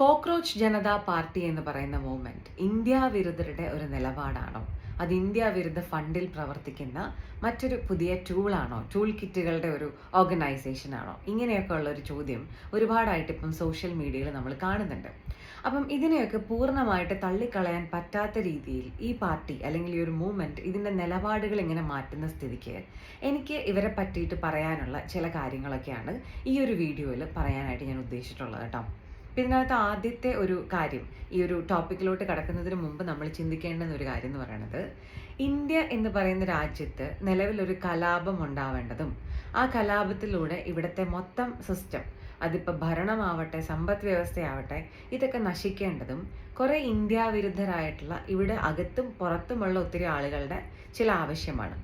Cockroach Janata party എന്ന് പറയുന്ന movement India വിരുദ്ധരുടെ ഒരു നിലപാടാണോ? അത് ഇന്ത്യ വിരുദ്ധ ഫണ്ടിൽ പ്രവർത്തിക്കുന്ന മറ്റൊരു പുതിയ ടൂളാണോ? ടൂൾ കിറ്റുകളുടെ ഒരു ഓർഗനൈസേഷൻ ആണോ? ഇങ്ങനെയൊക്കെ ഉള്ള ഒരു ചോദ്യം ഒരുപാടായിട്ട് ഇപ്പം സോഷ്യൽ മീഡിയയിൽ നമ്മൾ കാണുന്നുണ്ട്. അപ്പം ഇതിനെയൊക്കെ പൂർണ്ണമായിട്ട് തള്ളിക്കളയാൻ പറ്റാത്ത രീതിയിൽ ഈ പാർട്ടി അല്ലെങ്കിൽ ഈ ഒരു മൂവ്മെന്റ് ഇതിന്റെ നിലപാടുകൾ ഇങ്ങനെ മാറ്റുന്ന സ്ഥിതിക്ക് എനിക്ക് ഇവരെ പറ്റിയിട്ട് പറയാനുള്ള ചില കാര്യങ്ങളൊക്കെയാണ് ഈ ഒരു വീഡിയോയിൽ പറയാനായിട്ട് ഞാൻ ഉദ്ദേശിച്ചിട്ടുള്ളത് കേട്ടോ. ഇതിനകത്ത് ആദ്യത്തെ ഒരു കാര്യം, ഈ ഒരു ടോപ്പിക്കിലോട്ട് കടക്കുന്നതിന് മുമ്പ് നമ്മൾ ചിന്തിക്കേണ്ടുന്ന ഒരു കാര്യം എന്ന് പറയുന്നത്, ഇന്ത്യ എന്ന് പറയുന്ന രാജ്യത്ത് നിലവിലൊരു കലാപം ഉണ്ടാവേണ്ടതും ആ കലാപത്തിലൂടെ ഇവിടുത്തെ മൊത്തം സിസ്റ്റം, അതിപ്പോൾ ഭരണമാവട്ടെ സമ്പദ് വ്യവസ്ഥയാവട്ടെ, ഇതൊക്കെ നശിക്കേണ്ടതും കുറേ ഇന്ത്യ വിരുദ്ധരായിട്ടുള്ള ഇവിടെ അകത്തും പുറത്തുമുള്ള ഒത്തിരി ആളുകളുടെ ചില ആവശ്യമാണ്.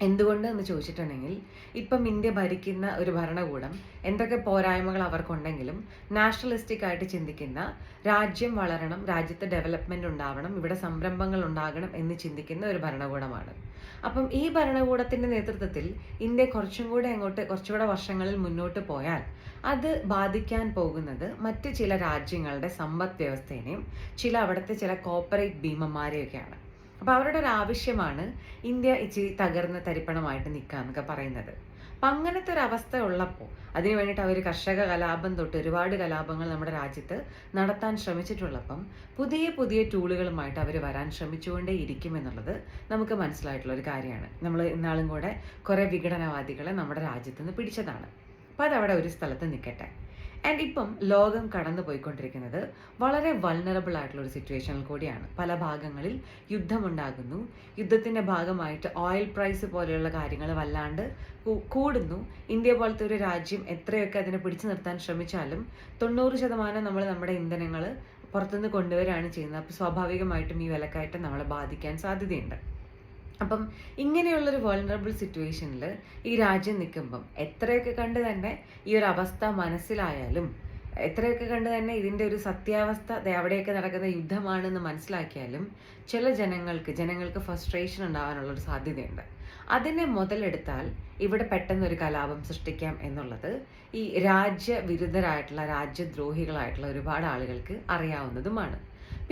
എന്തുകൊണ്ട് എന്ന് ചോദിച്ചിട്ടുണ്ടെങ്കിൽ, ഇപ്പം ഇന്ത്യ ഭരിക്കുന്ന ഒരു ഭരണകൂടം എന്തൊക്കെ പോരായ്മകൾ അവർക്കുണ്ടെങ്കിലും നാഷണലിസ്റ്റിക് ആയിട്ട് ചിന്തിക്കുന്ന, രാജ്യം വളരണം, രാജ്യത്ത് ഡെവലപ്മെന്റ് ഉണ്ടാവണം, ഇവിടെ സംരംഭങ്ങൾ ഉണ്ടാകണം എന്ന് ചിന്തിക്കുന്ന ഒരു ഭരണകൂടമാണ്. അപ്പം ഈ ഭരണകൂടത്തിന്റെ നേതൃത്വത്തിൽ ഇന്ത്യ കുറച്ചുകൂടെ വർഷങ്ങളിൽ മുന്നോട്ട് പോയാൽ അത് ബാധിക്കാൻ പോകുന്നത് മറ്റ് ചില രാജ്യങ്ങളുടെ സമ്പദ് വ്യവസ്ഥേനെയും അവിടുത്തെ ചില കോർപ്പറേറ്റ് ഭീമന്മാരെയൊക്കെയാണ്. അപ്പോൾ അവരുടെ ഒരു ആവശ്യമാണ് ഇന്ത്യ ഇച്ചിരി തകർന്ന തരിപ്പണമായിട്ട് നിൽക്കുക എന്നൊക്കെ പറയുന്നത്. അപ്പം അങ്ങനത്തെ ഒരു അവസ്ഥ ഉള്ളപ്പോൾ അതിനു വേണ്ടിയിട്ട് അവർ കർഷക കലാപം തൊട്ട് ഒരുപാട് കലാപങ്ങൾ നമ്മുടെ രാജ്യത്ത് നടത്താൻ ശ്രമിച്ചിട്ടുള്ളപ്പം പുതിയ പുതിയ ടൂളുകളുമായിട്ട് അവർ വരാൻ ശ്രമിച്ചുകൊണ്ടേ ഇരിക്കുമെന്നുള്ളത് നമുക്ക് മനസ്സിലായിട്ടുള്ള ഒരു കാര്യമാണ്. നമ്മൾ ഇന്നാളും കൂടെ കുറേ വിഘടനവാദികളെ നമ്മുടെ രാജ്യത്ത് നിന്ന് പിടിച്ചതാണ്. അപ്പോൾ അതവിടെ ഒരു സ്ഥലത്ത് നിൽക്കട്ടെ. ആൻഡ് ഇപ്പം ലോകം കടന്നു പോയിക്കൊണ്ടിരിക്കുന്നത് വളരെ വൾണറബിൾ ആയിട്ടുള്ള ഒരു സിറ്റുവേഷനിൽ കൂടിയാണ്. പല ഭാഗങ്ങളിൽ യുദ്ധമുണ്ടാകുന്നു. യുദ്ധത്തിൻ്റെ ഭാഗമായിട്ട് ഓയിൽ പ്രൈസ് പോലെയുള്ള കാര്യങ്ങൾ വല്ലാണ്ട് കൂടുന്നു. ഇന്ത്യ പോലത്തെ ഒരു രാജ്യം എത്രയൊക്കെ അതിനെ പിടിച്ചു നിർത്താൻ ശ്രമിച്ചാലും 90% നമ്മൾ നമ്മുടെ ഇന്ധനങ്ങൾ പുറത്തുനിന്ന് കൊണ്ടുവരികയാണ് ചെയ്യുന്നത്. അപ്പോൾ സ്വാഭാവികമായിട്ടും ഈ വിലക്കയറ്റം നമ്മളെ ബാധിക്കാൻ സാധ്യതയുണ്ട്. അപ്പം ഇങ്ങനെയുള്ളൊരു വൾണറബിൾ സിറ്റുവേഷനിൽ ഈ രാജ്യം നിൽക്കുമ്പം എത്രയൊക്കെ കണ്ട് തന്നെ ഈ ഒരു അവസ്ഥ മനസ്സിലായാലും, എത്രയൊക്കെ കണ്ട് തന്നെ ഇതിൻ്റെ ഒരു സത്യാവസ്ഥ അവിടെയൊക്കെ നടക്കുന്ന യുദ്ധമാണെന്ന് മനസ്സിലാക്കിയാലും ചില ജനങ്ങൾക്ക് ഫ്രസ്ട്രേഷൻ ഉണ്ടാകാനുള്ളൊരു സാധ്യതയുണ്ട്. അതിനെ മുതലെടുത്താൽ ഇവിടെ പെട്ടെന്നൊരു കലാപം സൃഷ്ടിക്കാം എന്നുള്ളത് ഈ രാജ്യവിരുദ്ധരായിട്ടുള്ള രാജ്യദ്രോഹികളായിട്ടുള്ള ഒരുപാട് ആളുകൾക്ക് അറിയാവുന്നതുമാണ്.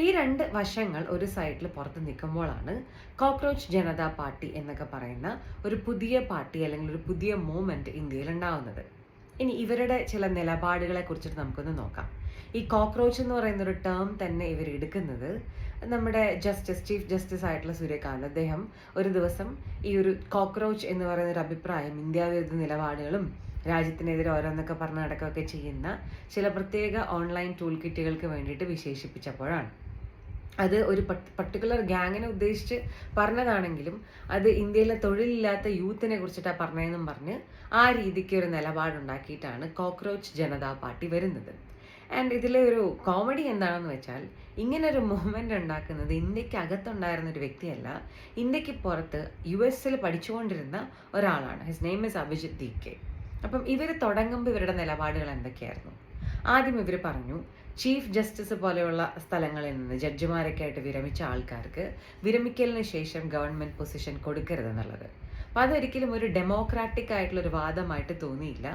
ഈ രണ്ട് വശങ്ങൾ ഒരു സൈഡിൽ പുറത്ത് നിൽക്കുമ്പോഴാണ് കോക്രോച്ച് ജനതാ പാർട്ടി എന്നൊക്കെ പറയുന്ന ഒരു പുതിയ പാർട്ടി അല്ലെങ്കിൽ ഒരു പുതിയ മൂവ്മെന്റ് ഇന്ത്യയിൽ ഉണ്ടാവുന്നത്. ഇനി ഇവരുടെ ചില നിലപാടുകളെ കുറിച്ചിട്ട് നമുക്കൊന്ന് നോക്കാം. ഈ കോക്രോച്ച് എന്ന് പറയുന്ന ഒരു ടേം തന്നെ ഇവർ എടുക്കുന്നത് നമ്മുടെ ചീഫ് ജസ്റ്റിസ് ആയിട്ടുള്ള സൂര്യകാന്ത്, അദ്ദേഹം ഒരു ദിവസം ഈ ഒരു കോക്രോച്ച് എന്ന് പറയുന്ന ഒരു അഭിപ്രായം ഇന്ത്യ വിരുദ്ധ നിലപാടുകളും രാജ്യത്തിനെതിരെ ഓരോന്നൊക്കെ പറഞ്ഞ് നടക്കുകയൊക്കെ ചെയ്യുന്ന ചില പ്രത്യേക ഓൺലൈൻ ടൂൾ കിറ്റുകൾക്ക് വേണ്ടിയിട്ട് വിശേഷിപ്പിച്ചപ്പോഴാണ്. അത് ഒരു പർട്ടിക്കുലർ ഗ്യാങ്ങിനെ ഉദ്ദേശിച്ച് പറഞ്ഞതാണെങ്കിലും അത് ഇന്ത്യയിലെ തൊഴിലില്ലാത്ത യൂത്തിനെ കുറിച്ചിട്ടാണ് പറഞ്ഞതെന്നും പറഞ്ഞ് ആ രീതിക്ക് ഒരു നിലപാടുണ്ടാക്കിയിട്ടാണ് കോക്രോച്ച് ജനതാ പാർട്ടി വരുന്നത്. ആൻഡ് ഇതിലെ ഒരു കോമഡി എന്താണെന്ന് വെച്ചാൽ, ഇങ്ങനൊരു മൂവ്മെന്റ് ഉണ്ടാക്കുന്നത് ഇന്ത്യക്ക് അകത്തുണ്ടായിരുന്ന ഒരു വ്യക്തിയല്ല, ഇന്ത്യക്ക് പുറത്ത് US പഠിച്ചുകൊണ്ടിരുന്ന ഒരാളാണ്. His name is Abhijith DK. അപ്പം ഇവർ തുടങ്ങുമ്പോൾ ഇവരുടെ നിലപാടുകൾ എന്തൊക്കെയായിരുന്നു? ആദ്യം ഇവർ പറഞ്ഞു, ചീഫ് ജസ്റ്റിസ് പോലെയുള്ള സ്ഥലങ്ങളിൽ നിന്ന് ജഡ്ജിമാരൊക്കെ ആയിട്ട് വിരമിച്ച ആൾക്കാർക്ക് വിരമിക്കലിന് ശേഷം ഗവൺമെന്റ് പൊസിഷൻ കൊടുക്കരുതെന്നുള്ളത്. അപ്പം അതൊരിക്കലും ഒരു ഡെമോക്രാറ്റിക് ആയിട്ടുള്ള ഒരു വാദമായിട്ട് തോന്നിയില്ല.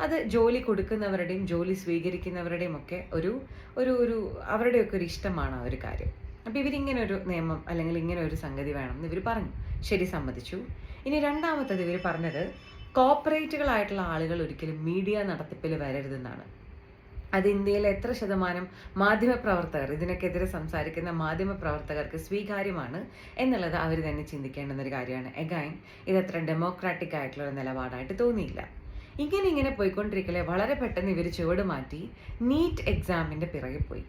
അത് ജോലി കൊടുക്കുന്നവരുടെയും ജോലി സ്വീകരിക്കുന്നവരുടെയും ഒക്കെ ഒരു അവരുടെയൊക്കെ ഒരു ഇഷ്ടമാണ് ആ ഒരു കാര്യം. അപ്പം ഇവരിങ്ങനെ ഒരു നിയമം അല്ലെങ്കിൽ ഇങ്ങനെ ഒരു സംഗതി വേണം എന്ന് ഇവർ പറഞ്ഞു. ശരി, സമ്മതിച്ചു. ഇനി രണ്ടാമത്തത് ഇവർ പറഞ്ഞത്, കോർപ്പറേറ്റുകളായിട്ടുള്ള ആളുകൾ ഒരിക്കലും മീഡിയ നടത്തിപ്പിൽ വരരുതെന്നാണ്. അത് ഇന്ത്യയിലെ എത്ര ശതമാനം മാധ്യമപ്രവർത്തകർ, ഇതിനൊക്കെതിരെ സംസാരിക്കുന്ന മാധ്യമപ്രവർത്തകർക്ക് സ്വീകാര്യമാണ് എന്നുള്ളത് അവർ തന്നെ ചിന്തിക്കേണ്ടുന്ന ഒരു കാര്യമാണ്. എഗൈൻ ഇതത്ര ഡെമോക്രാറ്റിക് ആയിട്ടുള്ള ഒരു നിലപാടായിട്ട് തോന്നിയില്ല. ഇങ്ങനെ പോയിക്കൊണ്ടിരിക്കലേ വളരെ പെട്ടെന്ന് ഇവർ ചുവട് മാറ്റി നീറ്റ് എക്സാമിൻ്റെ പിറകെ പോയി.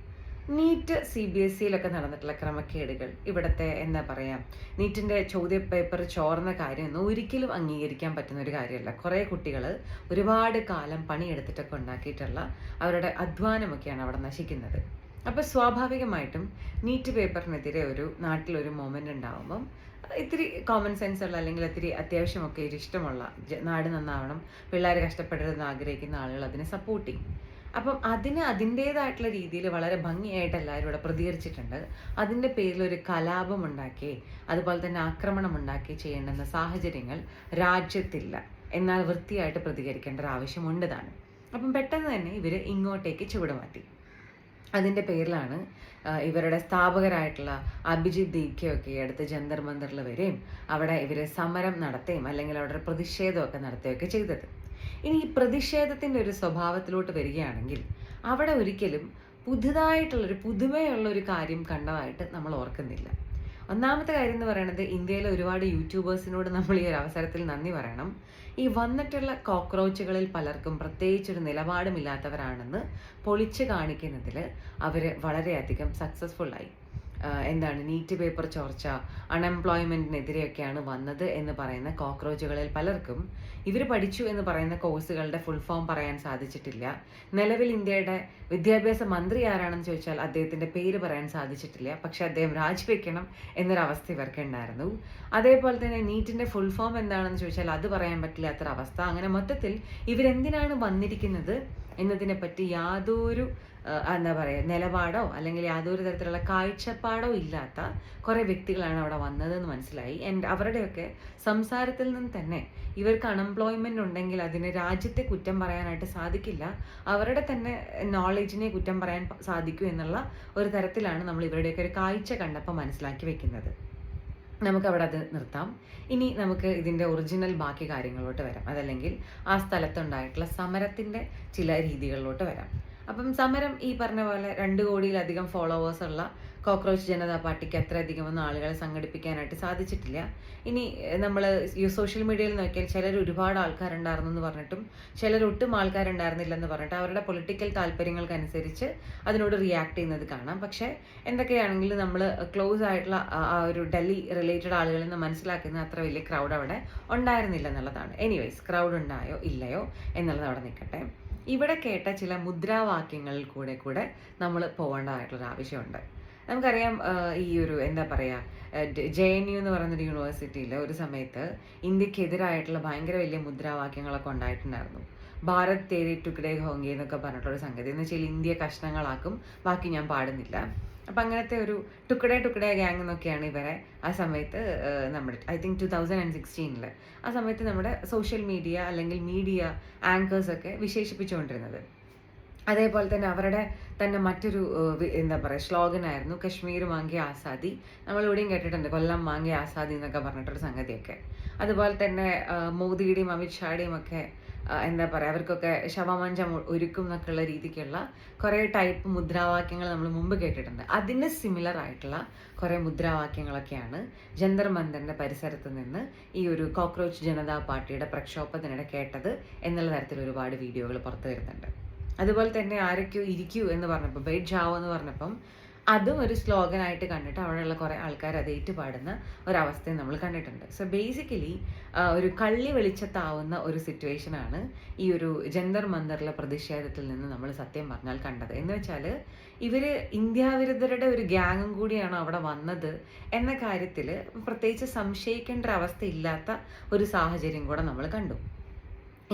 നീറ്റ് CBSE നടന്നിട്ടുള്ള ക്രമക്കേടുകൾ, ഇവിടുത്തെ എന്താ പറയുക, നീറ്റിൻ്റെ ചോദ്യ പേപ്പർ ചോർന്ന കാര്യമൊന്നും ഒരിക്കലും അംഗീകരിക്കാൻ പറ്റുന്ന ഒരു കാര്യമല്ല. കുറേ കുട്ടികൾ ഒരുപാട് കാലം പണിയെടുത്തിട്ടൊക്കെ ഉണ്ടാക്കിയിട്ടുള്ള അവരുടെ അധ്വാനമൊക്കെയാണ് അവിടെ നശിക്കുന്നത്. അപ്പോൾ സ്വാഭാവികമായിട്ടും നീറ്റ് പേപ്പറിനെതിരെ ഒരു നാട്ടിലൊരു മൊമെൻ്റ് ഉണ്ടാകുമ്പം ഇത്തിരി കോമൺ സെൻസ് ഉള്ള അല്ലെങ്കിൽ ഇത്തിരി അത്യാവശ്യമൊക്കെ ഇഷ്ടമുള്ള, നാട് നന്നാവണം, പിള്ളേർ കഷ്ടപ്പെടരുതെന്ന് ആഗ്രഹിക്കുന്ന ആളുകൾ അതിനെ സപ്പോർട്ട് ചെയ്യും. അപ്പം അതിൻ്റേതായിട്ടുള്ള രീതിയിൽ വളരെ ഭംഗിയായിട്ട് എല്ലാവരും ഇവിടെ പ്രതികരിച്ചിട്ടുണ്ട്. അതിൻ്റെ പേരിൽ ഒരു കലാപം ഉണ്ടാക്കി, അതുപോലെ തന്നെ ആക്രമണം ഉണ്ടാക്കി ചെയ്യേണ്ടുന്ന സാഹചര്യങ്ങൾ രാജ്യത്തില്ല. എന്നാൽ വൃത്തിയായിട്ട് പ്രതികരിക്കേണ്ട ഒരു ആവശ്യമുണ്ട് താനും. അപ്പം പെട്ടെന്ന് തന്നെ ഇവർ ഇങ്ങോട്ടേക്ക് ചുവടുമാറ്റി. അതിൻ്റെ പേരിലാണ് ഇവരുടെ സ്ഥാപകരായിട്ടുള്ള അഭിജിത്ത് ദീപ്കയൊക്കെ അടുത്ത് ജന്തർ മന്ദറിൽ വരികയും അവിടെ ഇവർ സമരം നടത്തുകയും അല്ലെങ്കിൽ അവിടെ പ്രതിഷേധമൊക്കെ നടത്തുകയൊക്കെ ചെയ്തത്. ഇനി ഈ പ്രതിഷേധത്തിൻ്റെ ഒരു സ്വഭാവത്തിലോട്ട് വരികയാണെങ്കിൽ അവിടെ ഒരിക്കലും പുതുതായിട്ടുള്ളൊരു പുതുമയുള്ളൊരു കാര്യം കണ്ടതായിട്ട് നമ്മൾ ഓർക്കുന്നില്ല. ഒന്നാമത്തെ കാര്യം എന്ന് പറയുന്നത്, ഇന്ത്യയിലെ ഒരുപാട് യൂട്യൂബേഴ്സിനോട് നമ്മൾ ഈ ഒരു അവസരത്തിൽ നന്ദി പറയണം. ഈ വന്നിട്ടുള്ള കോക്രോച്ചുകളിൽ പലർക്കും പ്രത്യേകിച്ചൊരു നിലപാടുമില്ലാത്തവരാണെന്ന് പൊളിച്ചു കാണിക്കുന്നതിൽ അവർ വളരെയധികം സക്സസ്ഫുള്ളായി. എന്താണ് നീറ്റ് പേപ്പർ ചോർച്ച, അൺഎംപ്ലോയ്മെൻറ്റിനെതിരെയൊക്കെയാണ് വന്നത് എന്ന് പറയുന്ന കോക്രോച്ചുകളിൽ പലർക്കും ഇവർ പഠിച്ചു എന്ന് പറയുന്ന കോഴ്സുകളുടെ ഫുൾ ഫോം പറയാൻ സാധിച്ചിട്ടില്ല. നിലവിൽ ഇന്ത്യയുടെ വിദ്യാഭ്യാസ മന്ത്രി ആരാണെന്ന് ചോദിച്ചാൽ അദ്ദേഹത്തിൻ്റെ പേര് പറയാൻ സാധിച്ചിട്ടില്ല. പക്ഷെ അദ്ദേഹം രാജിവെക്കണം എന്നൊരവസ്ഥ ഇവർക്ക് ഉണ്ടായിരുന്നു. അതേപോലെ തന്നെ നീറ്റിൻ്റെ ഫുൾ ഫോം എന്താണെന്ന് ചോദിച്ചാൽ അത് പറയാൻ പറ്റില്ലാത്തൊരവസ്ഥ. അങ്ങനെ മൊത്തത്തിൽ ഇവരെന്തിനാണ് വന്നിരിക്കുന്നത് എന്നതിനെപ്പറ്റി യാതൊരു എന്താ പറയുക നിലപാടോ അല്ലെങ്കിൽ യാതൊരു തരത്തിലുള്ള കാഴ്ചപ്പാടോ ഇല്ലാത്ത കുറേ വ്യക്തികളാണ് അവിടെ വന്നതെന്ന് മനസ്സിലായി. ആൻഡ് അവരുടെയൊക്കെ സംസാരത്തിൽ നിന്ന് തന്നെ ഇവർക്ക് അൺഎംപ്ലോയ്മെൻ്റ് ഉണ്ടെങ്കിൽ അതിന് രാജ്യത്തെ കുറ്റം പറയാനായിട്ട് സാധിക്കില്ല, അവരുടെ തന്നെ നോളജിനെ കുറ്റം പറയാൻ സാധിക്കൂ എന്നുള്ള ഒരു തരത്തിലാണ് നമ്മൾ ഇവരുടെയൊക്കെ ഒരു കാഴ്ച കണ്ടപ്പോൾ മനസ്സിലാക്കി വെക്കുന്നത്. നമുക്കവിടെ അത് നിർത്താം. ഇനി നമുക്ക് ഇതിൻ്റെ ഒറിജിനൽ ബാക്കി കാര്യങ്ങളിലോട്ട് വരാം, അതല്ലെങ്കിൽ ആ സ്ഥലത്തുണ്ടായിട്ടുള്ള സമരത്തിൻ്റെ ചില രീതികളിലോട്ട് വരാം. അപ്പം സമരം ഈ പറഞ്ഞ പോലെ 2 കോടിയിലധികം ഫോളോവേഴ്സുള്ള കോക്രോച്ച് ജനതാ പാർട്ടിക്ക് അത്രയധികമൊന്നും ആളുകളെ സംഘടിപ്പിക്കാനായിട്ട് സാധിച്ചിട്ടില്ല. ഇനി നമ്മൾ സോഷ്യൽ മീഡിയയിൽ നോക്കിയാൽ ചിലർ ഒരുപാട് ആൾക്കാരുണ്ടായിരുന്നു എന്ന് പറഞ്ഞിട്ടും ചിലർ ഒട്ടും ആൾക്കാരുണ്ടായിരുന്നില്ലെന്ന് പറഞ്ഞിട്ട് അവരുടെ പൊളിറ്റിക്കൽ താല്പര്യങ്ങൾക്കനുസരിച്ച് അതിനോട് റിയാക്ട് ചെയ്യുന്നത് കാണാം. പക്ഷേ എന്തൊക്കെയാണെങ്കിലും നമ്മൾ ക്ലോസ് ആയിട്ടുള്ള ആ ഒരു ഡൽഹി റിലേറ്റഡ് ആളുകളിൽ നിന്ന് മനസ്സിലാക്കുന്ന അത്ര വലിയ ക്രൗഡ് അവിടെ ഉണ്ടായിരുന്നില്ല എന്നുള്ളതാണ്. എനിവേസ്, ക്രൗഡ് ഉണ്ടായോ ഇല്ലയോ എന്നുള്ളത് അവിടെ നിൽക്കട്ടെ. ഇവിടെ കേട്ട ചില മുദ്രാവാക്യങ്ങളിൽ കൂടെ നമ്മൾ പോകേണ്ടതായിട്ടുള്ളൊരു ആവശ്യമുണ്ട്. നമുക്കറിയാം, ഈ ഒരു എന്താ പറയുക, JNU എന്ന് പറയുന്നൊരു യൂണിവേഴ്സിറ്റിയിൽ ഒരു സമയത്ത് ഇന്ത്യക്കെതിരായിട്ടുള്ള ഭയങ്കര വലിയ മുദ്രാവാക്യങ്ങളൊക്കെ ഉണ്ടായിട്ടുണ്ടായിരുന്നു. ഭാരത് തേരെ ടുക്ഡേ ഹോങ്കെ എന്നൊക്കെ പറഞ്ഞിട്ടുള്ളൊരു സംഗതി, എന്ന് വെച്ചാൽ ഇന്ത്യ കഷ്ണങ്ങളാക്കും, ബാക്കി ഞാൻ പാടുന്നില്ല. അപ്പം അങ്ങനത്തെ ഒരു ടുക്ഡേ ഗ്യാങ് എന്നൊക്കെയാണ് ഇവരെ ആ സമയത്ത് നമ്മുടെ ഐ തിങ്ക് 2016 ആ സമയത്ത് നമ്മുടെ സോഷ്യൽ മീഡിയ അല്ലെങ്കിൽ മീഡിയ ആങ്കേഴ്സൊക്കെ വിശേഷിപ്പിച്ചുകൊണ്ടിരുന്നത്. അതേപോലെ തന്നെ അവരുടെ തന്നെ മറ്റൊരു എന്താ പറയുക സ്ലോഗനായിരുന്നു കശ്മീർ മാംഗെ ആസാദി. നമ്മളിവിടെയും കേട്ടിട്ടുണ്ട്, കൊല്ലം മാംഗെ ആസാദി എന്നൊക്കെ പറഞ്ഞിട്ടൊരു സംഗതിയൊക്കെ. അതുപോലെ തന്നെ മോദിയുടെയും അമിത്ഷായുടെയും ഒക്കെ എന്താ പറയുക അവർക്കൊക്കെ ശവമഞ്ചം ഒരുക്കും എന്നൊക്കെയുള്ള രീതിക്കുള്ള കുറേ ടൈപ്പ് മുദ്രാവാക്യങ്ങൾ നമ്മൾ മുമ്പ് കേട്ടിട്ടുണ്ട്. അതിന് സിമിലർ ആയിട്ടുള്ള കുറേ മുദ്രാവാക്യങ്ങളൊക്കെയാണ് ജന്തർ മന്ദറിൻ്റെ പരിസരത്ത് നിന്ന് ഈ ഒരു കോക്രോച്ച് ജനതാ പാർട്ടിയുടെ പ്രക്ഷോഭത്തിനിടെ കേട്ടത് എന്നുള്ള തരത്തിൽ ഒരുപാട് വീഡിയോകൾ പുറത്തു വരുന്നുണ്ട്. അതുപോലെ തന്നെ ആരൊക്കെയോ ഇരിക്കൂ എന്ന് പറഞ്ഞപ്പോൾ, ബൈറ്റ് ജാവോ എന്ന് പറഞ്ഞപ്പം അതും ഒരു സ്ലോഗനായിട്ട് കണ്ടിട്ട് അവിടെയുള്ള കുറേ ആൾക്കാർ അത് ഏറ്റുപാടുന്ന ഒരവസ്ഥയും നമ്മൾ കണ്ടിട്ടുണ്ട്. സോ ബേസിക്കലി ഒരു കള്ളി വെളിച്ചത്താവുന്ന ഒരു സിറ്റുവേഷനാണ് ഈ ഒരു ജന്തർ മന്ദറിലെ പ്രതിഷേധത്തിൽ നിന്ന് നമ്മൾ സത്യം പറഞ്ഞാൽ കണ്ടത്. എന്ന് വെച്ചാൽ ഇവർ ഇന്ത്യ വിരുദ്ധരുടെ ഒരു ഗ്യാങ്ങും കൂടിയാണ് അവിടെ വന്നത് എന്ന കാര്യത്തിൽ പ്രത്യേകിച്ച് സംശയിക്കേണ്ട ഒരു അവസ്ഥയില്ലാത്ത ഒരു സാഹചര്യം കൂടെ നമ്മൾ കണ്ടു.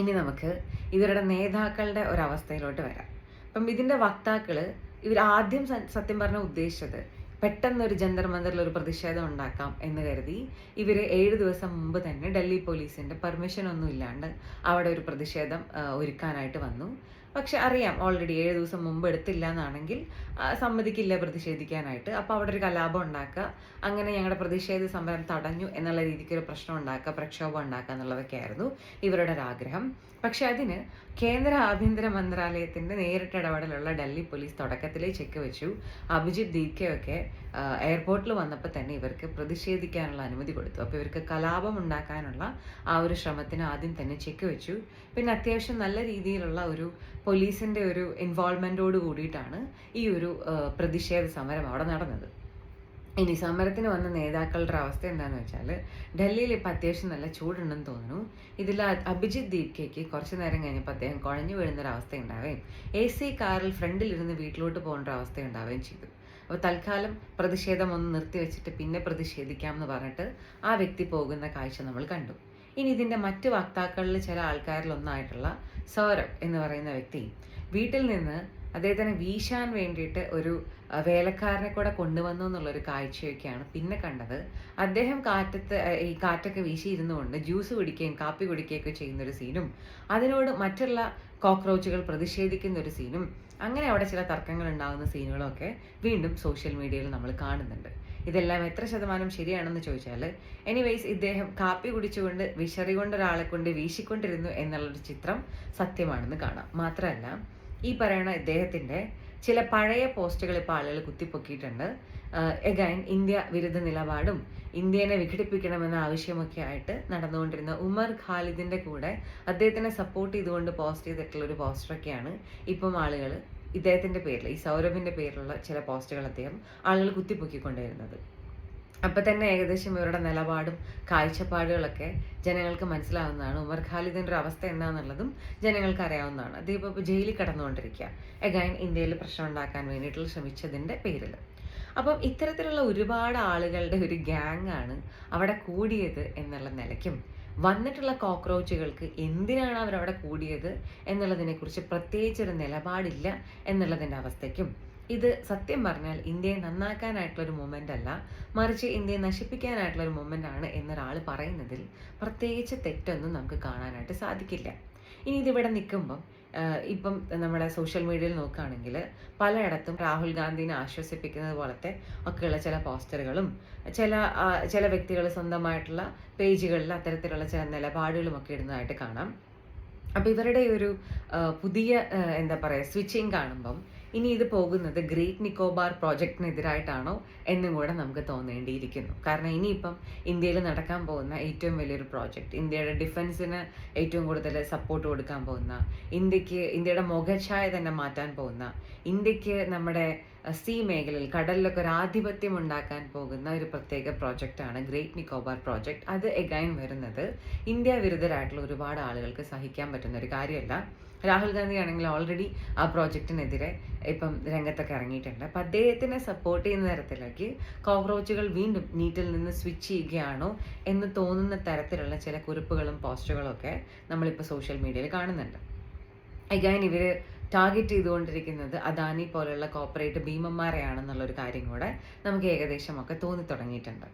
ഇനി നമുക്ക് ഇവരുടെ നേതാക്കളുടെ ഒരവസ്ഥയിലോട്ട് വരാം. അപ്പം ഇതിൻ്റെ വക്താക്കൾ ഇവർ ആദ്യം സത്യം പറഞ്ഞാൽ ഉദ്ദേശിച്ചത് പെട്ടെന്നൊരു ജന്തർ മന്ദറിൽ ഒരു പ്രതിഷേധം ഉണ്ടാക്കാം എന്ന് കരുതി ഇവർ 7 ദിവസം മുമ്പ് തന്നെ ഡൽഹി പോലീസിൻ്റെ പെർമിഷൻ ഒന്നും ഇല്ലാണ്ട് അവിടെ ഒരു പ്രതിഷേധം ഒരുക്കാനായിട്ട് വന്നു. പക്ഷെ അറിയാം ഓൾറെഡി 7 ദിവസം മുമ്പ് എടുത്തില്ല എന്നാണെങ്കിൽ സമ്മതിക്കില്ല പ്രതിഷേധിക്കാനായിട്ട്. അപ്പോൾ അവിടെ ഒരു കലാപം ഉണ്ടാക്കുക, അങ്ങനെ ഞങ്ങളുടെ പ്രതിഷേധ സമരം തടഞ്ഞു എന്നുള്ള രീതിക്ക് ഒരു പ്രശ്നം ഉണ്ടാക്കുക, പ്രക്ഷോഭം ഉണ്ടാക്കുക എന്നുള്ളതൊക്കെ ആയിരുന്നു ഇവരുടെ ഒരാഗ്രഹം. പക്ഷെ അതിന് കേന്ദ്ര ആഭ്യന്തര മന്ത്രാലയത്തിൻ്റെ നേരിട്ട് ഇടപെടലുള്ള ഡൽഹി പോലീസ് തുടക്കത്തിലേ ചെക്ക് വെച്ചു. അഭിജിത്ത് ദീപ്കയൊക്കെ എയർപോർട്ടിൽ വന്നപ്പോൾ തന്നെ ഇവർക്ക് പ്രതിഷേധിക്കാനുള്ള അനുമതി കൊടുത്തു. അപ്പോൾ ഇവർക്ക് കലാപം ഉണ്ടാക്കാനുള്ള ആ ഒരു ശ്രമത്തിന് ആദ്യം തന്നെ ചെക്ക് വെച്ചു. പിന്നെ അത്യാവശ്യം നല്ല രീതിയിലുള്ള ഒരു പോലീസിൻ്റെ ഒരു ഇൻവോൾവ്മെൻറ്റോട് കൂടിയിട്ടാണ് ഈ ഒരു പ്രതിഷേധ സമരം അവിടെ നടന്നത്. ഇനി സമരത്തിന് വന്ന നേതാക്കളുടെ അവസ്ഥ എന്താണെന്ന് വെച്ചാൽ, ഡൽഹിയിൽ ഇപ്പോൾ അത്യാവശ്യം നല്ല ചൂടുണ്ടെന്ന് തോന്നുന്നു. ഇതിൽ അഭിജിത്ത് ദീപ്കയ്ക്ക് കുറച്ച് നേരം കഴിഞ്ഞപ്പോൾ അദ്ദേഹം കുഴഞ്ഞു വീഴുന്നൊരവസ്ഥ ഉണ്ടാവുകയും AC കാറിൽ ഫ്രണ്ടിലിരുന്ന് വീട്ടിലോട്ട് പോകേണ്ട അവസ്ഥ ഉണ്ടാവുകയും ചെയ്തു. അപ്പോൾ തൽക്കാലം പ്രതിഷേധം ഒന്ന് നിർത്തിവെച്ചിട്ട് പിന്നെ പ്രതിഷേധിക്കാമെന്ന് പറഞ്ഞിട്ട് ആ വ്യക്തി പോകുന്ന കാഴ്ച നമ്മൾ കണ്ടു. ഇനി ഇതിൻ്റെ മറ്റ് വക്താക്കളിൽ ചില ആൾക്കാരിലൊന്നായിട്ടുള്ള സൗരഭ് എന്ന് പറയുന്ന വ്യക്തി വീട്ടിൽ നിന്ന് അദ്ദേഹത്തിനെ വീശാൻ വേണ്ടിയിട്ട് ഒരു വേലക്കാരനെ കൂടെ കൊണ്ടുവന്നു എന്നുള്ളൊരു കാഴ്ചയൊക്കെയാണ് പിന്നെ കണ്ടത്. അദ്ദേഹം ഈ കാറ്റൊക്കെ വീശിയിരുന്നു കൊണ്ട് ജ്യൂസ് കുടിക്കുകയും കാപ്പി കുടിക്കുകയൊക്കെ ചെയ്യുന്നൊരു സീനും അതിനോട് മറ്റുള്ള കോക്രോച്ചുകൾ പ്രതിഷേധിക്കുന്ന ഒരു സീനും അങ്ങനെ അവിടെ ചില തർക്കങ്ങൾ ഉണ്ടാകുന്ന സീനുകളൊക്കെ വീണ്ടും സോഷ്യൽ മീഡിയയിൽ നമ്മൾ കാണുന്നുണ്ട്. ഇതെല്ലാം എത്ര ശതമാനം ശരിയാണെന്ന് ചോദിച്ചാൽ, എനിവേയ്സ് ഇദ്ദേഹം കാപ്പി കുടിച്ചുകൊണ്ട് വിശറി കൊണ്ട് ഒരാളെ കൊണ്ട് വീശിക്കൊണ്ടിരുന്നു എന്നുള്ളൊരു ചിത്രം സത്യമാണെന്ന് കാണാം. മാത്രമല്ല, ഈ പറയുന്ന ഇദ്ദേഹത്തിൻ്റെ ചില പഴയ പോസ്റ്റുകൾ ഇപ്പോൾ ആളുകൾ കുത്തിപ്പൊക്കിയിട്ടുണ്ട്. എഗൈൻ ഇന്ത്യ വിരുദ്ധ നിലപാടും ഇന്ത്യനെ വിഘടിപ്പിക്കണമെന്ന ആവശ്യമൊക്കെ ആയിട്ട് നടന്നുകൊണ്ടിരുന്ന ഉമർ ഖാലിദിൻ്റെ കൂടെ അദ്ദേഹത്തിനെ സപ്പോർട്ട് ചെയ്തുകൊണ്ട് പോസ്റ്റ് ചെയ്തിട്ടുള്ള ഒരു പോസ്റ്ററൊക്കെയാണ് ഇപ്പം ആളുകൾ ഇദ്ദേഹത്തിൻ്റെ പേരിൽ, ഈ സൗരഭിൻ്റെ പേരിലുള്ള ചില പോസ്റ്റുകൾ അദ്ദേഹം ആളുകൾ കുത്തിപ്പൊക്കിക്കൊണ്ടിരുന്നത്. അപ്പം തന്നെ ഏകദേശം ഇവരുടെ നിലപാടും കാഴ്ചപ്പാടുകളൊക്കെ ജനങ്ങൾക്ക് മനസ്സിലാവുന്നതാണ്. ഉമർ ഖാലിദിൻ്റെ ഒരു അവസ്ഥ എന്താണെന്നുള്ളതും ജനങ്ങൾക്ക് അറിയാവുന്നതാണ്. അദ്ദേഹം ഇപ്പോൾ ജയിലിൽ കടന്നുകൊണ്ടിരിക്കുക, എഗൈൻ ഇന്ത്യയിൽ പ്രശ്നം ഉണ്ടാക്കാൻ വേണ്ടിയിട്ടുള്ള ശ്രമിച്ചതിൻ്റെ പേരിൽ. അപ്പം ഇത്തരത്തിലുള്ള ഒരുപാട് ആളുകളുടെ ഒരു ഗ്യാങ് ആണ് അവിടെ കൂടിയത് എന്നുള്ള നിലയ്ക്കും, വന്നിട്ടുള്ള കോക്രോച്ചുകൾക്ക് എന്തിനാണ് അവരവിടെ കൂടിയത് എന്നുള്ളതിനെക്കുറിച്ച് പ്രത്യേകിച്ചൊരു നിലപാടില്ല എന്നുള്ളതിൻ്റെ അവസ്ഥയ്ക്കും, ഇത് സത്യം പറഞ്ഞാൽ ഇന്ത്യയെ നന്നാക്കാനായിട്ടുള്ളൊരു മൂമെൻ്റ് അല്ല, മറിച്ച് ഇന്ത്യയെ നശിപ്പിക്കാനായിട്ടുള്ളൊരു മൂമെൻ്റ് ആണ് എന്നൊരാൾ പറയുന്നതിൽ പ്രത്യേകിച്ച് തെറ്റൊന്നും നമുക്ക് കാണാനായിട്ട് സാധിക്കില്ല. ഇനി ഇതിവിടെ നിൽക്കുമ്പം ഇപ്പം നമ്മുടെ സോഷ്യൽ മീഡിയയിൽ നോക്കുകയാണെങ്കിൽ പലയിടത്തും രാഹുൽ ഗാന്ധിനെ ആശ്വസിപ്പിക്കുന്നത് പോലത്തെ ഒക്കെയുള്ള ചില പോസ്റ്ററുകളും ചില വ്യക്തികൾ സ്വന്തമായിട്ടുള്ള പേജുകളിൽ അത്തരത്തിലുള്ള ചില നിലപാടുകളും ഒക്കെ ഇടുന്നതായിട്ട് കാണാം. അപ്പോൾ ഇവരുടെ ഒരു പുതിയ എന്താ പറയുക സ്വിച്ചിങ് കാണുമ്പം ഇനി ഇത് പോകുന്നത് ഗ്രേറ്റ് നിക്കോബാർ പ്രോജക്റ്റിനെതിരായിട്ടാണോ എന്നും കൂടെ നമുക്ക് തോന്നേണ്ടിയിരിക്കുന്നു. കാരണം ഇനിയിപ്പം ഇന്ത്യയിൽ നടക്കാൻ പോകുന്ന ഏറ്റവും വലിയൊരു പ്രോജക്റ്റ്, ഇന്ത്യയുടെ ഡിഫൻസിന് ഏറ്റവും കൂടുതൽ സപ്പോർട്ട് കൊടുക്കാൻ പോകുന്ന, ഇന്ത്യയുടെ മുഖച്ഛായ തന്നെ മാറ്റാൻ പോകുന്ന, ഇന്ത്യക്ക് നമ്മുടെ സീ മേഖലയിൽ കടലിലൊക്കെ ഒരു ആധിപത്യം ഉണ്ടാക്കാൻ പോകുന്ന ഒരു പ്രത്യേക പ്രോജക്റ്റാണ് ഗ്രേറ്റ് നിക്കോബാർ പ്രോജക്റ്റ്. അത് എഗൈൻ വരുന്നത് ഇന്ത്യ വിരുദ്ധരായിട്ടുള്ള ഒരുപാട് ആളുകൾക്ക് സഹിക്കാൻ പറ്റുന്ന ഒരു കാര്യമല്ല. രാഹുൽ ഗാന്ധി ആണെങ്കിൽ ഓൾറെഡി ആ പ്രോജക്റ്റിനെതിരെ ഇപ്പം രംഗത്തൊക്കെ ഇറങ്ങിയിട്ടുണ്ട്. അപ്പം അദ്ദേഹത്തിനെ സപ്പോർട്ട് ചെയ്യുന്ന തരത്തിലേക്ക് കോക്രോച്ചുകൾ വീണ്ടും നീറ്റിൽ നിന്ന് സ്വിച്ച് ചെയ്യുകയാണോ എന്ന് തോന്നുന്ന തരത്തിലുള്ള ചില കുറിപ്പുകളും പോസ്റ്റുകളും ഒക്കെ നമ്മളിപ്പോൾ സോഷ്യൽ മീഡിയയിൽ കാണുന്നുണ്ട്. എഗൈൻ ഇവർ ടാർഗറ്റ് ചെയ്തുകൊണ്ടിരിക്കുന്നത് അദാനി പോലുള്ള കോർപ്പറേറ്റ് ഭീമന്മാരെയാണെന്നുള്ളൊരു കാര്യം കൂടെ നമുക്ക് ഏകദേശമൊക്കെ തോന്നി തുടങ്ങിയിട്ടുണ്ട്.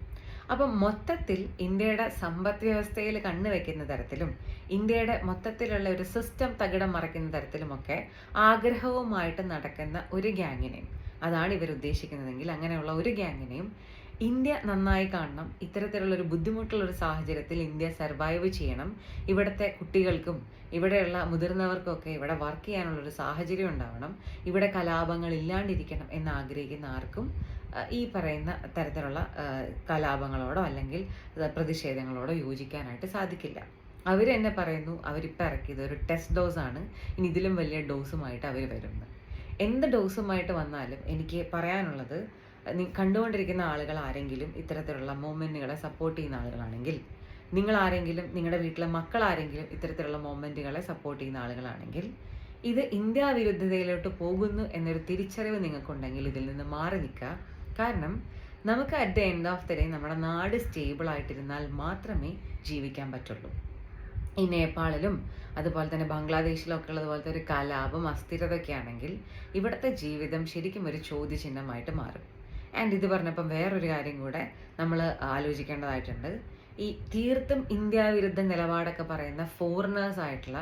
അപ്പം മൊത്തത്തിൽ ഇന്ത്യയുടെ സമ്പദ് വ്യവസ്ഥയിൽ കണ്ണുവെക്കുന്ന തരത്തിലും ഇന്ത്യയുടെ മൊത്തത്തിലുള്ള ഒരു സിസ്റ്റം തകിടം മറിക്കുന്ന തരത്തിലുമൊക്കെ ആഗ്രഹവുമായിട്ട് നടക്കുന്ന ഒരു ഗ്യാങ്ങിനെയും, അതാണ് ഇവർ ഉദ്ദേശിക്കുന്നതെങ്കിൽ അങ്ങനെയുള്ള ഒരു ഗ്യാങ്ങിനെയും ഇന്ത്യ നന്നായി കാണണം. ഇത്തരത്തിലുള്ളൊരു ബുദ്ധിമുട്ടുള്ളൊരു സാഹചര്യത്തിൽ ഇന്ത്യ സർവൈവ് ചെയ്യണം. ഇവിടുത്തെ കുട്ടികൾക്കും ഇവിടെയുള്ള മുതിർന്നവർക്കൊക്കെ ഇവിടെ വർക്ക് ചെയ്യാനുള്ളൊരു സാഹചര്യം ഉണ്ടാവണം. ഇവിടെ കലാപങ്ങൾ ഇല്ലാണ്ടിരിക്കണം എന്ന് ആഗ്രഹിക്കുന്ന ആർക്കും ഈ പറയുന്ന തരത്തിലുള്ള കലാപങ്ങളോടോ അല്ലെങ്കിൽ പ്രതിഷേധങ്ങളോടോ യോജിക്കാനായിട്ട് സാധിക്കില്ല. അവർ തന്നെ പറയുന്നു അവരിപ്പോൾ ഇറക്കിയത് ഒരു ടെസ്റ്റ് ഡോസാണ്, ഇനി ഇതിലും വലിയ ഡോസുമായിട്ട് അവർ വരുന്നത്. എന്ത് ഡോസുമായിട്ട് വന്നാലും എനിക്ക് പറയാനുള്ളത്, കണ്ടുകൊണ്ടിരിക്കുന്ന ആളുകൾ ആരെങ്കിലും ഇത്തരത്തിലുള്ള മൂവ്മെൻറ്റുകളെ സപ്പോർട്ട് ചെയ്യുന്ന ആളുകളാണെങ്കിൽ, നിങ്ങൾ ആരെങ്കിലും നിങ്ങളുടെ വീട്ടിലെ മക്കൾ ആരെങ്കിലും ഇത്തരത്തിലുള്ള മൂവ്മെൻറ്റുകളെ സപ്പോർട്ട് ചെയ്യുന്ന ആളുകളാണെങ്കിൽ, ഇത് ഇന്ത്യ വിരുദ്ധതയിലോട്ട് പോകുന്നു എന്നൊരു തിരിച്ചറിവ് നിങ്ങൾക്കുണ്ടെങ്കിൽ ഇതിൽ നിന്ന് മാറി നിൽക്കുക. കാരണം നമുക്ക് at the end of the day നമ്മുടെ നാട് സ്റ്റേബിൾ ആയിട്ടിരുന്നാൽ മാത്രമേ ജീവിക്കാൻ പറ്റുള്ളൂ. ഈ നേപ്പാളിലും അതുപോലെ തന്നെ ബംഗ്ലാദേശിലൊക്കെ ഉള്ളതുപോലത്തെ ഒരു കലാപം അസ്ഥിരതയൊക്കെ ആണെങ്കിൽ ഇവിടുത്തെ ജീവിതം ശരിക്കും ഒരു ചോദ്യചിഹ്നമായിട്ട് മാറും. ആൻഡ് ഇത് പറഞ്ഞപ്പം വേറൊരു കാര്യം കൂടെ നമ്മൾ ആലോചിക്കേണ്ടതായിട്ടുണ്ട്. ഈ തീർത്തും ഇന്ത്യ വിരുദ്ധ നിലപാടൊക്കെ പറയുന്ന ഫോറിനേഴ്സ് ആയിട്ടുള്ള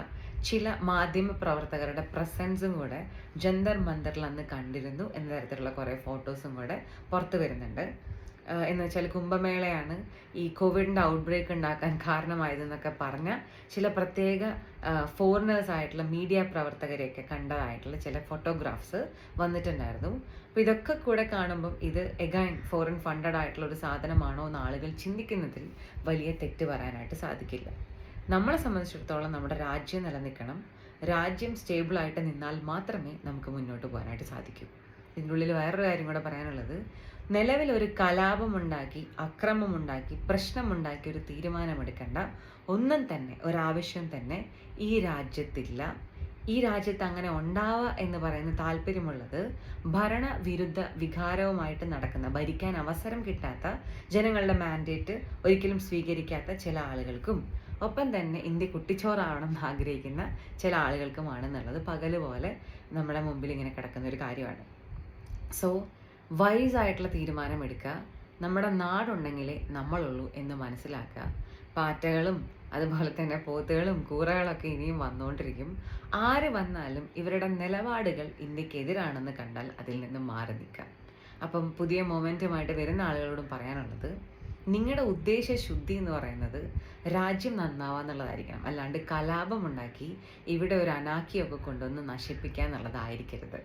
ചില മാധ്യമ പ്രവർത്തകരുടെ പ്രസൻസും കൂടെ ജന്തർ മന്ദറിൽ അന്ന് കണ്ടിരുന്നു എന്ന തരത്തിലുള്ള കുറേ ഫോട്ടോസും കൂടെ പുറത്തു വരുന്നുണ്ട്. എന്ന് വെച്ചാൽ കുംഭമേളയാണ് ഈ കോവിഡിൻ്റെ ഔട്ട്ബ്രേക്ക് ഉണ്ടാക്കാൻ കാരണമായതെന്നൊക്കെ പറഞ്ഞ ചില പ്രത്യേക ഫോറിനേഴ്സ് ആയിട്ടുള്ള മീഡിയ പ്രവർത്തകരെയൊക്കെ കണ്ടതായിട്ടുള്ള ചില ഫോട്ടോഗ്രാഫ്സ് വന്നിട്ടുണ്ടായിരുന്നു. അപ്പോൾ ഇതൊക്കെ കൂടെ കാണുമ്പം ഇത് എഗൈൻ ഫോറിൻ ഫണ്ടഡ് ആയിട്ടുള്ള ഒരു സാധനമാണോ എന്ന് ആളുകൾ ചിന്തിക്കുന്നതിൽ വലിയ തെറ്റ് പറയാനായിട്ട് സാധിക്കില്ല. നമ്മളെ സംബന്ധിച്ചിടത്തോളം നമ്മുടെ രാജ്യം നിലനിൽക്കണം. രാജ്യം സ്റ്റേബിളായിട്ട് നിന്നാൽ മാത്രമേ നമുക്ക് മുന്നോട്ട് പോകാനായിട്ട് സാധിക്കൂ. ഇതിൻ്റെ ഉള്ളിൽ വേറൊരു കാര്യം കൂടെ പറയാനുള്ളത്, നിലവിലൊരു കലാപമുണ്ടാക്കി, അക്രമമുണ്ടാക്കി, പ്രശ്നമുണ്ടാക്കി ഒരു തീരുമാനമെടുക്കേണ്ട ഒന്നും തന്നെ, ഒരാവശ്യം തന്നെ ഈ രാജ്യത്തില്ല. ഈ രാജ്യത്ത് അങ്ങനെ ഉണ്ടാവുക എന്ന് പറയുന്ന താല്പര്യമുള്ളത് ഭരണവിരുദ്ധ വികാരവുമായിട്ട് നടക്കുന്ന, ഭരിക്കാൻ അവസരം കിട്ടാത്ത, ജനങ്ങളുടെ മാൻഡേറ്റ് ഒരിക്കലും സ്വീകരിക്കാത്ത ചില ആളുകൾക്കും, ഒപ്പം തന്നെ ഇന്ത്യ കുട്ടിച്ചോറാവണമെന്ന് ആഗ്രഹിക്കുന്ന ചില ആളുകൾക്കുമാണെന്നുള്ളത് പകല് പോലെ നമ്മുടെ മുമ്പിൽ ഇങ്ങനെ കിടക്കുന്ന ഒരു കാര്യമാണ്. സോ വൈസ് ആയിട്ടുള്ള തീരുമാനം എടുക്കുക. നമ്മുടെ നാടുണ്ടെങ്കിലേ നമ്മളുള്ളൂ എന്ന് മനസ്സിലാക്കുക. പാറ്റകളും അതുപോലെ തന്നെ പോത്തുകളും കൂറകളൊക്കെ ഇനിയും വന്നുകൊണ്ടിരിക്കും. ആര് വന്നാലും ഇവരുടെ നിലപാടുകൾ ഇന്ത്യക്കെതിരാണെന്ന് കണ്ടാൽ അതിൽ നിന്നും മാറി നിൽക്കാം. അപ്പം പുതിയ മൊമെൻറ്റുമായിട്ട് വരുന്ന ആളുകളോടും പറയാനുള്ളത്, നിങ്ങളുടെ ഉദ്ദേശശുദ്ധി എന്ന് പറയുന്നത് രാജ്യം നന്നാവുക എന്നുള്ളതായിരിക്കണം. അല്ലാണ്ട് കലാപമുണ്ടാക്കി ഇവിടെ ഒരു അനാക്കിയൊക്കെ കൊണ്ടുവന്ന് നശിപ്പിക്കുക എന്നുള്ളതായിരിക്കരുത്.